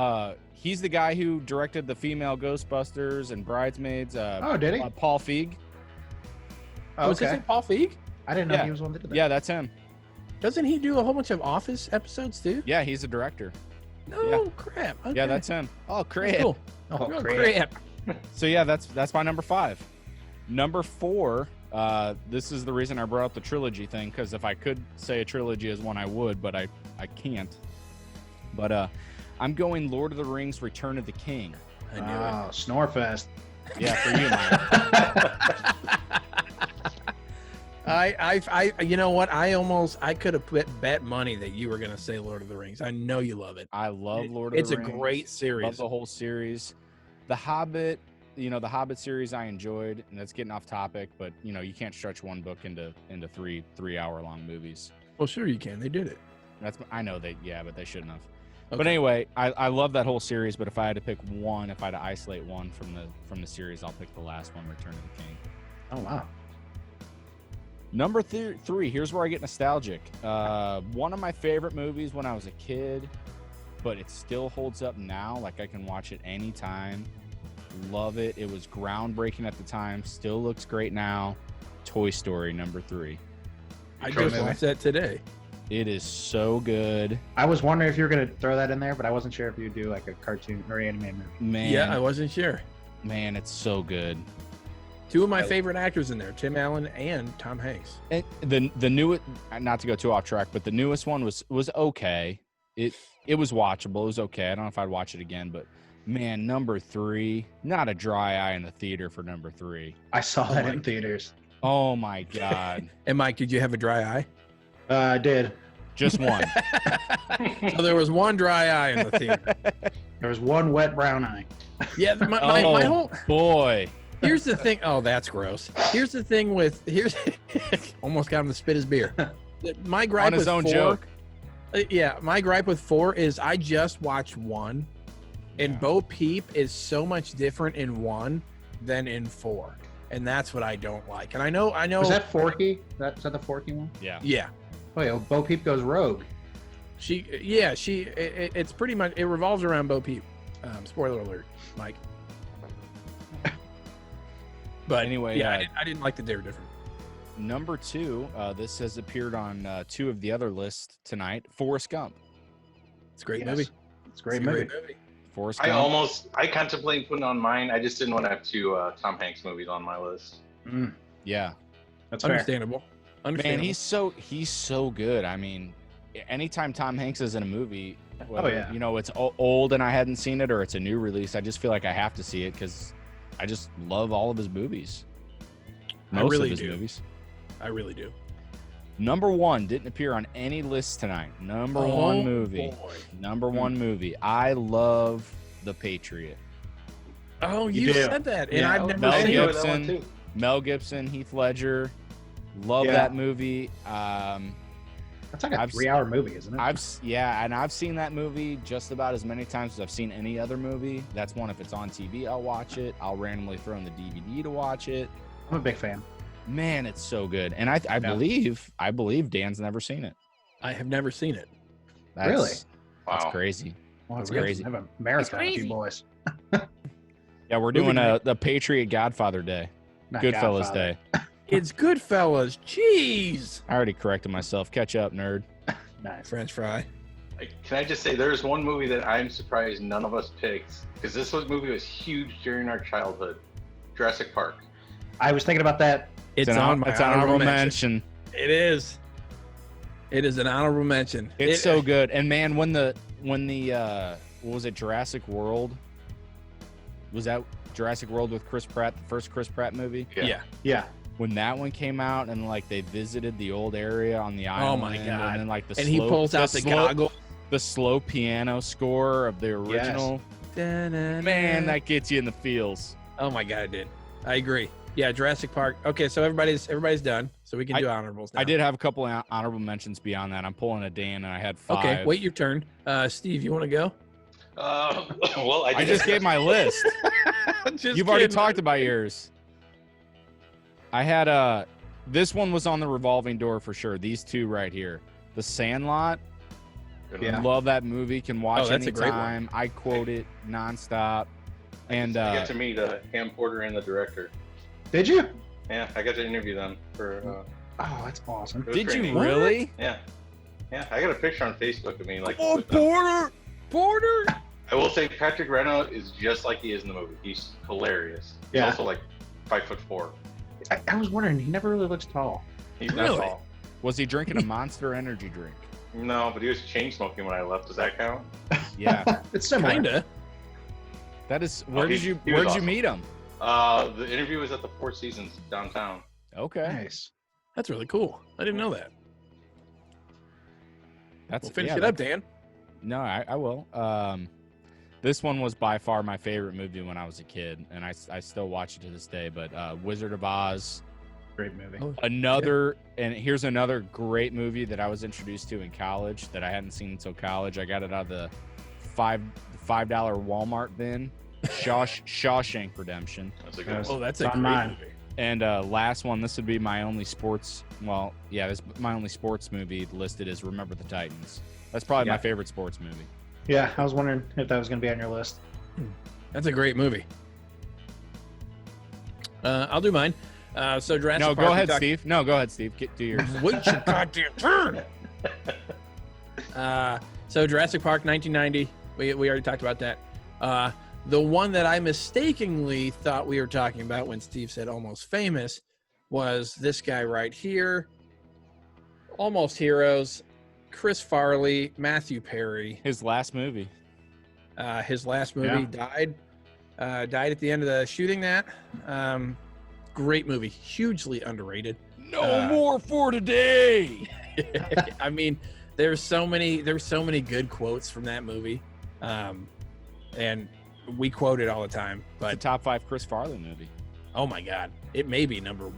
He's the guy who directed the female Ghostbusters and Bridesmaids. Oh, did he? Paul Feig. Oh, Was this okay. in Paul Feig? I didn't know Yeah. he was one that did that. Yeah, that's him. Doesn't he do a whole bunch of Office episodes too? Yeah, he's a director. No crap. Okay. Yeah, that's him. Oh, That's great. cool. Oh, Oh, great. crap. So yeah, that's my number 5. Number 4. This is the reason I brought up the trilogy thing, because if I could say a trilogy is one, I would, but I can't. But I'm going Lord of the Rings: Return of the King. I knew Oh, Snorefest. Yeah, for you, man. I you know what? I could have bet money that you were gonna say Lord of the Rings. I know you love it. I love Lord of It's the a Rings. great Love series. the whole series. The Hobbit, the Hobbit series I enjoyed, and that's getting off topic, but you can't stretch one book into 3-hour-long movies. Well, sure you can. They did it. I know but they shouldn't have. Okay. But anyway, I love that whole series. But if I had to pick one, if I had to isolate one from the series, I'll pick the last one, Return of the King. Oh wow. Number 3. Here's where I get nostalgic. One of my favorite movies when I was a kid, but it still holds up now. Like I can watch it anytime. Love it. It was groundbreaking at the time. Still looks great now. Toy Story number 3. I Great just movie. watched that today. It is so good, I was wondering if you were gonna throw that in there, but I wasn't sure if you'd do like a cartoon or anime movie. man. Yeah, I wasn't sure. Man, it's so good. Two of my favorite actors in there, Tim Allen and Tom Hanks. And the newest, not to go too off track, but the newest one was okay. It was watchable. It was okay. I don't know if I'd watch it again, but man, number 3, not a dry eye in the theater for number 3. I saw Oh that my in theaters. Oh my God. And Mike, did you have a dry eye? I did. Just one. So there was one dry eye in the theater. There was one wet brown eye. Yeah, my Oh. whole. Boy. Here's the thing. Oh, that's gross. Here's the thing with almost got him to spit his beer. My gripe On his with own 4, joke. Yeah, my gripe with 4 is I just watched 1, and Yeah. Bo Peep is so much different in 1 than in 4, and that's what I don't like. And I know. Was that Forky? Was that the Forky one? Yeah. Yeah, Oh yeah, Bo Peep goes rogue. it's pretty much it revolves around Bo Peep. Spoiler alert, Mike. But Anyway, yeah, I didn't like that they were different. Number 2, this has appeared on 2 of the other lists tonight. Forrest Gump. It's a great Yes. movie. It's a great It's a movie. movie. Forrest I Gump. I contemplated putting on mine. I just didn't want to have 2 Tom Hanks movies on my list. Mm, Yeah. that's fair. Understandable. Man, Understandable. he's so good. I mean, anytime Tom Hanks is in a movie, whether, yeah. it's old and I hadn't seen it or it's a new release, I just feel like I have to see it because I just love all of his movies. I Most really of his do. movies. I really do. Number 1 didn't appear on any list tonight. Number Oh, 1 movie. boy. Number 1 movie. I love The Patriot. Oh, You you do. said that, and Yeah. I've never Mel seen enjoyed it. that one Gibson. too. Mel Gibson, Heath Ledger. Love Yeah. that movie. That's like a I've 3-hour movie, isn't it? I've seen that movie just about as many times as I've seen any other movie. That's one, if it's on TV, I'll watch it. I'll randomly throw in the DVD to watch it. I'm a big fan. Man, it's so good. And I believe Dan's never seen it. I have never seen it. That's, Really? That's Wow. crazy. Well, That's we have- crazy. have a marathon of crazy. you boys. Yeah, we're Movie doing night. the Patriot Godfather Day. Not Goodfellas Godfather. Day. It's Goodfellas. Jeez. I already corrected myself. Catch up, nerd. Nice. French fry. Can I just say, there's one movie that I'm surprised none of us picked, because movie was huge during our childhood. Jurassic Park. I was thinking about that. It's an on my honorable mention. It is. It is an honorable mention. It's so good. And man, when the what was it, Jurassic World? Was that Jurassic World with Chris Pratt, the first Chris Pratt movie? Yeah. Yeah. When that one came out and like they visited the old area on the island. Oh my God. And then like And he pulls out the goggle. the slow piano score of the original. Man, that gets you in the feels. Oh my God, it did. I agree. Yeah, Jurassic Park. Okay, so everybody's done. So we can do honorables now. I did have a couple of honorable mentions beyond that. I'm pulling a Dan, and I had 5. Okay, wait your turn. Steve, you want to go? Well, I just gave my list. You've already talked about yours. I had this one was on the revolving door for sure. These two right here, The Sandlot. Yeah. Love that movie. Can watch that's a great one. anytime. I quote it nonstop. And I got to meet Ham Porter and the director. Did you? Yeah, I got to interview them for. Oh, that's awesome. it was did great you meeting. really? Yeah, yeah. I got a picture on Facebook of me. Like, Oh, with them. Porter. I will say Patrick Reno is just like he is in the movie. He's hilarious. He's Yeah. also like 5'4". I was wondering. He never really looks tall. He's Really? not tall. Was he drinking a Monster Energy drink? No, but he was chain smoking when I left. Does that count? Yeah. It's similar. Kinda. That is. Where he- did you he was Where did awesome. you meet him? The interview was at the Four Seasons downtown. Okay. Nice. That's really cool. I didn't know that. That's We'll finish yeah, it up, Dan. No, I will. This one was by far my favorite movie when I was a kid, and I still watch it to this day. But Wizard of Oz, Great movie. Oh, another, and here's another great movie that I was introduced to in college that I hadn't seen until college. I got it out of the $5 Walmart bin. Shawshank Redemption. That's a good Yes. one. Oh, that's a It's on great mine. movie. And last one, this would be my only sports. Well, yeah, this is my only sports movie listed is Remember the Titans. That's probably my Yeah. favorite sports movie. Yeah, I was wondering if that was going to be on your list. That's a great movie. I'll do mine. So Jurassic No, Park. go we ahead, talked- Steve. No, go ahead, Steve. Do yours. Wait your goddamn turn. So Jurassic Park 1990. We already talked about that. The one that I mistakenly thought we were talking about when Steve said Almost Famous was this guy right here. Almost Heroes. Chris Farley, Matthew Perry. His last movie. His last movie died at the end of the shooting that. Great movie, hugely underrated. No more for today. I mean, there's so many good quotes from that movie, and we quote it all the time. The But top 5 Chris Farley movie. oh my God, it may be number.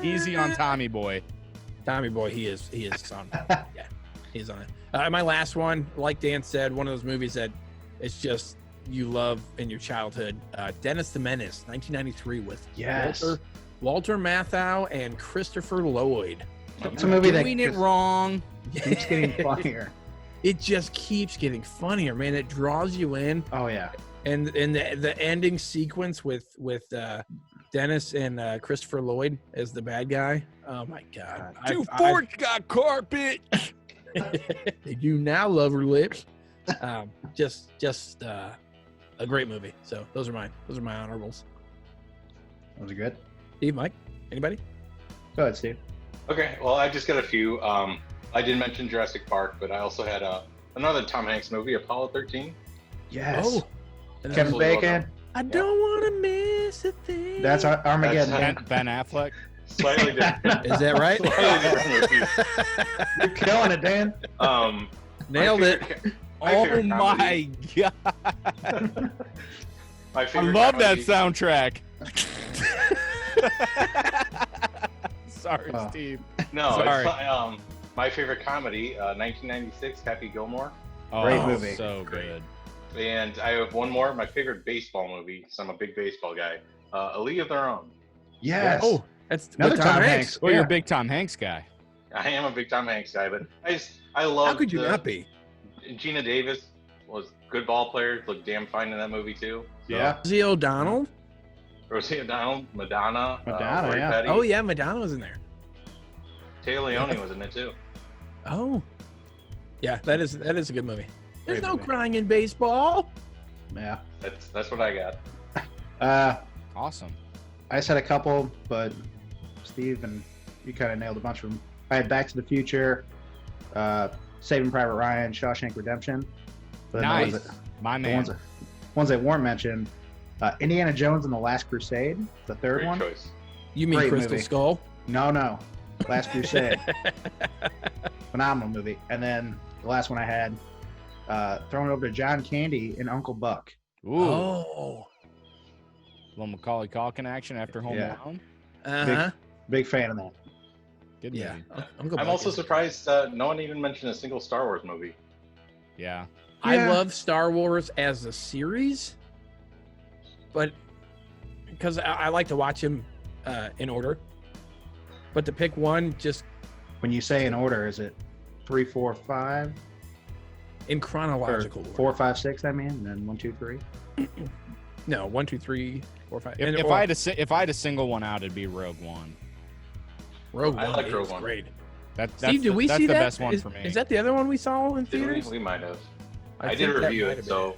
Easy on Tommy Boy. Tommy Boy, he is on. Yeah, he's on it. My last one, like Dan said, one of those movies that it's just you love in your childhood. Dennis the Menace, 1993, with Yes. Walter Matthau and Christopher Lloyd. It's a movie that Doing it just wrong. keeps getting funnier. It just keeps getting funnier, man. It draws you in, Oh, yeah. and the ending sequence with Dennis and Christopher Lloyd as the bad guy. Oh my God! Got carpet. You now love her lips. Just a great movie. So those are mine. Those are my honorables. Was it good? Steve, Mike, anybody? Go ahead, Steve. Okay, well, I just got a few. I did mention Jurassic Park, but I also had another Tom Hanks movie, Apollo 13. Yes. Oh, Kevin Absolutely well Bacon. done. I don't want to miss a thing. That's Armageddon. That's- Ben Affleck. Slightly different. Is that right? Slightly different movie. You're killing it, Dan. My Nailed it. favorite- Oh favorite my comedy- God. My I favorite love that comedy- soundtrack. Sorry, Oh. Steve. No, Sorry. it's my favorite comedy, 1996, Happy Gilmore. Oh, Great movie. So Great. good. And I have one more, my favorite baseball movie, because I'm a big baseball guy, A League of Their Own. Yes. Oh, that's Another with Tom Hanks. Well, you're a Yeah. big Tom Hanks guy. I am a big Tom Hanks guy, but I love How could you not be? Gina Davis was a good ball player, looked damn fine in that movie too. So, Yeah. Rosie O'Donnell? Rosie O'Donnell, Madonna, Madonna, Lori yeah. Petty, Oh yeah, Madonna was in there. Taylor Leone was in it too. Oh, yeah, that is a good movie. There's Great no movie. crying in baseball. Yeah. That's what I got. Awesome. I said a couple, but Steve and you kind of nailed a bunch of them. I had Back to the Future, Saving Private Ryan, Shawshank Redemption. But then Nice. the Man. ones that weren't mentioned, Indiana Jones and the Last Crusade, the third Great one. choice. You mean Great Crystal movie. Skull? No, Last Crusade, phenomenal movie. And then the last one I had, throwing it over to John Candy and Uncle Buck. Ooh. Oh. Little Macaulay Culkin action after Home Yeah. Alone. Uh-huh. Big fan of that. Good Yeah. movie. Uncle I'm Buck also is- surprised no one even mentioned a single Star Wars movie. Yeah. I Yeah. love Star Wars as a series, but because I like to watch them in order. But to pick one just When you say in order, is it 3, 4, 5, in or chronological order. 4, 5, 6? I mean, and then 1, 2, 3. No, 1, 2, 3, 4, 5. If I had to if I had to single one out, it'd be Rogue One. Rogue I One like is Rogue One. great. That's Steve, did we that's see the that? best one Is- for me. Is that the other one we saw in Did we? theaters? We might have. I think did that review might it, have so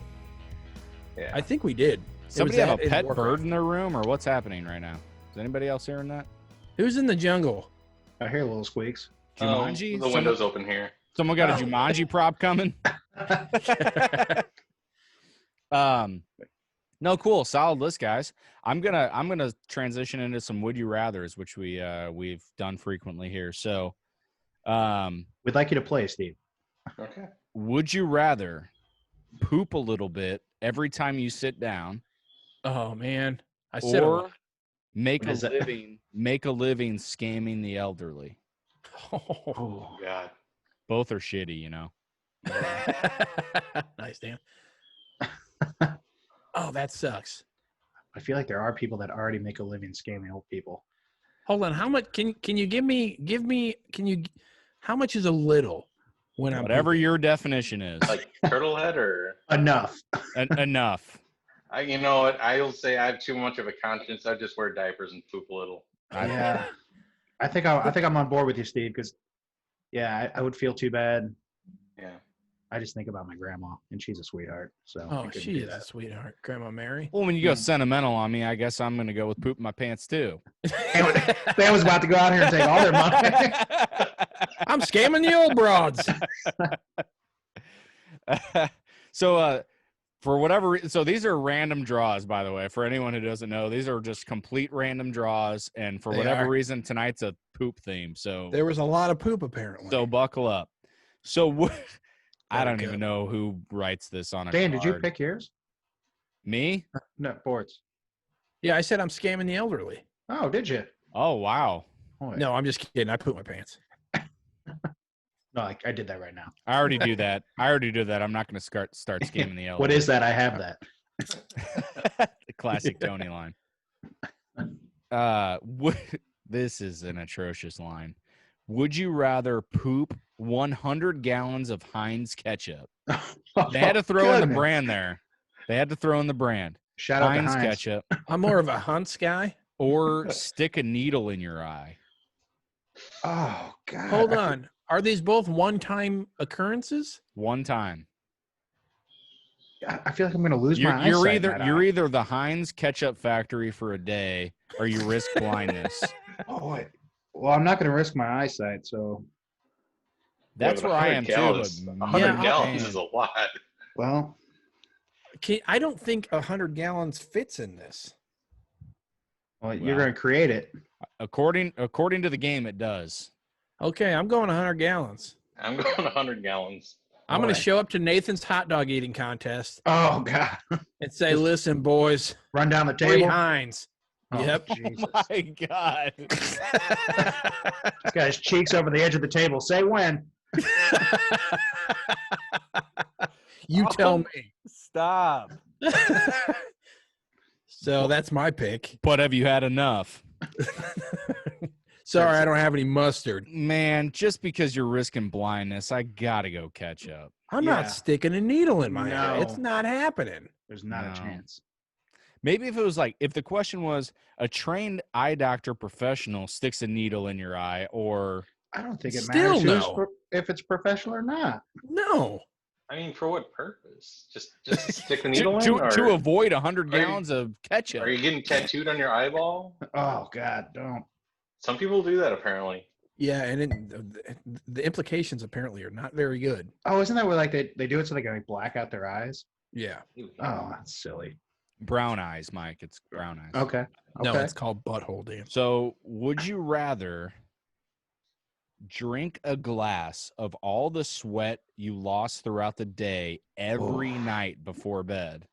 been yeah. it. I think we did. Somebody have that a in pet Warcraft. bird in their room, or what's happening right now? Is anybody else hearing that? Who's in the jungle? I hear little squeaks. Jumanji? The window's open here. Someone got a Oh. Jumanji prop coming? No, cool, solid list, guys. I'm gonna transition into some would you rather's, which we've done frequently here. So, We'd like you to play, Steve. Okay. would you rather poop a little bit every time you sit down, Oh man, I said a or lot. make What a is it? living scamming the elderly? Oh God. Both are shitty, you know. Nice, Dan. Oh, that sucks. I feel like there are people that already make a living scamming old people. Hold on. How much can you give me how much is a little when I'm Whatever pooping? your definition is, Like turtle head or Enough. enough. you know what? I'll say I have too much of a conscience. I just wear diapers and poop a little. Yeah. I think I'm on board with you, Steve, because I would feel too bad. Yeah. I just think about my grandma, and she's a sweetheart. So I Oh, couldn't she do is a that. sweetheart, Grandma Mary. Well, when you go sentimental on me, I guess I'm gonna go with poop in my pants too. They was about to go out here and take all their money. I'm scamming the old broads. So, for whatever reason, so these are random draws, by the way. For anyone who doesn't know, these are just complete random draws, and for They whatever are. reason, tonight's a poop theme. So, There was a lot of poop apparently. so buckle up. So, I Gotta don't go. even know who writes this on a Dan, did you card. pick yours? Me? No, boards. Yeah, I said I'm scamming the elderly. Oh, did you? Oh wow! Oh, No, I'm just kidding. I poop my pants. no, I did that right now. I already do that. I'm not going to start scamming the elderly. What is that? I have that. The classic Tony line. This is an atrocious line. Would you rather poop 100 gallons of Heinz ketchup? They had to throw in the brand there. They had to throw in the brand. Shout out Heinz to Heinz. ketchup, I'm more of a Hunts guy. or stick a needle in your eye. Oh God. Hold on. Are these both one-time occurrences? One time. I feel like I'm going to lose You're, my you're eyesight in either that you're eye. either the Heinz ketchup factory for a day, or you risk blindness. Oh, well, I'm not going to risk my eyesight, so That's Yeah, but where I 100 am gallons, too. But 100 Yeah, gallons man. is a lot. well, I don't think 100 gallons fits in this. you're Well. going to create it. according to the game, it does. Okay, I'm going 100 gallons. I'm going 100 gallons. I'm going Boy. to show up to Nathan's hot dog eating contest Oh God. and say, "Listen, boys, Run down the 3 table. Heinz." Oh, Yep. Jesus. My God. This guy's cheeks over the edge of the table. Say when. You tell me. Stop. So that's my pick. But have you had enough? Sorry, I don't have any mustard. Man, just because you're risking blindness, I gotta go catch up. I'm Yeah. not sticking a needle in my eye. No. It's not happening. There's not No. a chance. Maybe if it was like, if the question was a trained eye doctor professional sticks a needle in your eye, or I don't think it Still matters no. if it's professional or not. No. I mean, for what purpose? Just stick the needle in? to Or avoid 100 Are you- gallons of ketchup. are you getting tattooed on your eyeball? Oh God, don't. Some people do that apparently. Yeah, and the implications apparently are not very good. Oh, isn't that where like they do it so they can like black out their eyes? Yeah. Oh, that's silly. Brown eyes, Mike. It's brown eyes. Okay. No, Okay. it's called butthole dance. So, would you rather drink a glass of all the sweat you lost throughout the day every night before bed?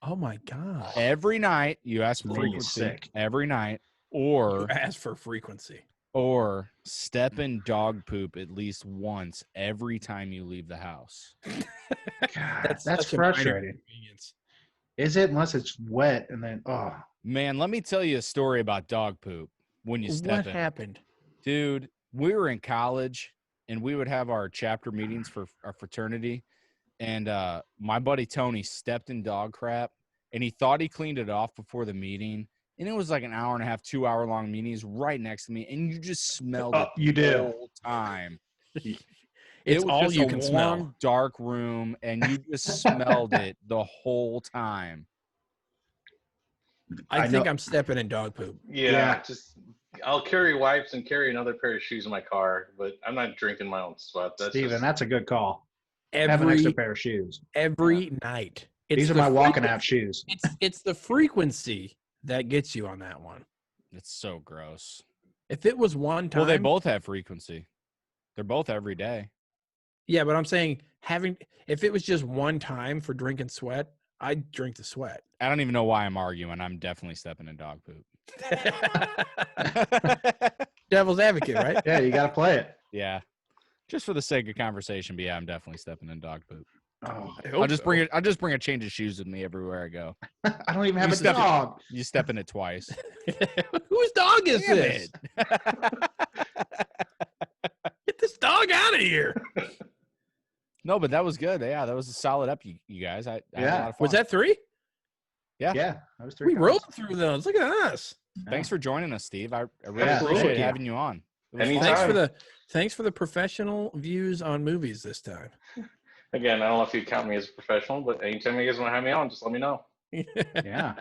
Oh my god. Every night, you ask for Make you frequency. sick. Every night, You ask for frequency. or step in dog poop at least once every time you leave the house. God, that's such a minor frustrating. inconvenience. Is it? Unless it's wet and then Man, let me tell you a story about dog poop when you step What in. happened? Dude, we were in college and we would have our chapter meetings for our fraternity. And my buddy Tony stepped in dog crap and he thought he cleaned it off before the meeting. And it was like an hour and a half, 2 hour long meeting. He's right next to me. And you just smelled it you the do. whole time. It's It was all just you a can warm, smell. dark room, and you just smelled it the whole time. I I think know- I'm stepping in dog poop. Yeah, just I'll carry wipes and carry another pair of shoes in my car, but I'm not drinking my own sweat. That's Steven, just, that's a good call. Have an extra Every pair of shoes. night. It's These are the my walking frequen- out shoes. It's the frequency that gets you on that one. It's so gross. If it was one time, Well, they both have frequency. They're both every day. yeah, but I'm saying if it was just one time for drinking sweat, I'd drink the sweat. I don't even know why I'm arguing. I'm definitely stepping in dog poop. Devil's advocate, right? Yeah, you got to play it. Yeah. Just for the sake of conversation, but yeah, I'm definitely stepping in dog poop. Oh, I'll just bring a change of shoes with me everywhere I go. I don't even have You a step in- dog. You step in it twice. Whose dog is Damn this? it. Get this dog out of here. No, but that was good. Yeah, that was a solid up, you guys. I had a Yeah. lot of fun. Was that 3? Yeah, that was 3 We times. rolled through those. Look at us. Thanks for joining us, Steve. I really Yeah, appreciate thank you. having you on. It was Anytime. fun. Thanks for the professional views on movies this time. again, I don't know if you count me as a professional, but anytime you guys want to have me on, just let me know. Yeah.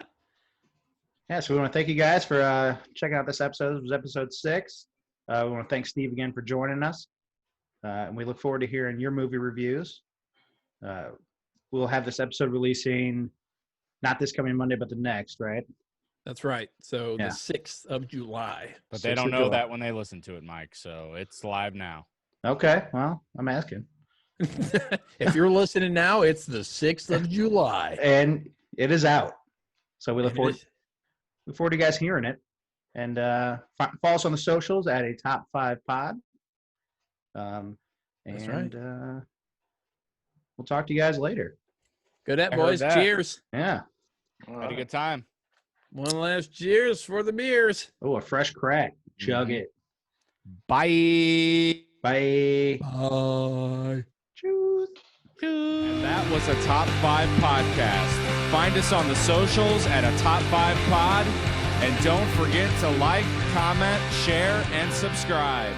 Yeah, so we want to thank you guys for checking out this episode. This was episode 6. We want to thank Steve again for joining us. And we look forward to hearing your movie reviews. We'll have this episode releasing not this coming Monday, but the next, right? That's right. So Yeah. the 6th of July. But they 6th don't of know July. that when they listen to it, Mike. So it's live now. Okay, well, I'm asking. If you're listening now, it's the 6th of July. And it is out. So we look And it forward, is- look forward to you guys hearing it. And follow us on the socials at a top 5 pod. That's right. We'll talk to you guys later. Good at I heard boys. that. Cheers. Yeah. Had a good time. One last cheers for the beers. Oh, a fresh crack. Chug Mhm. it. Bye. Bye. Bye. Choose. And that was a Top 5 podcast. Find us on the socials at a Top 5 pod. And don't forget to like, comment, share, and subscribe.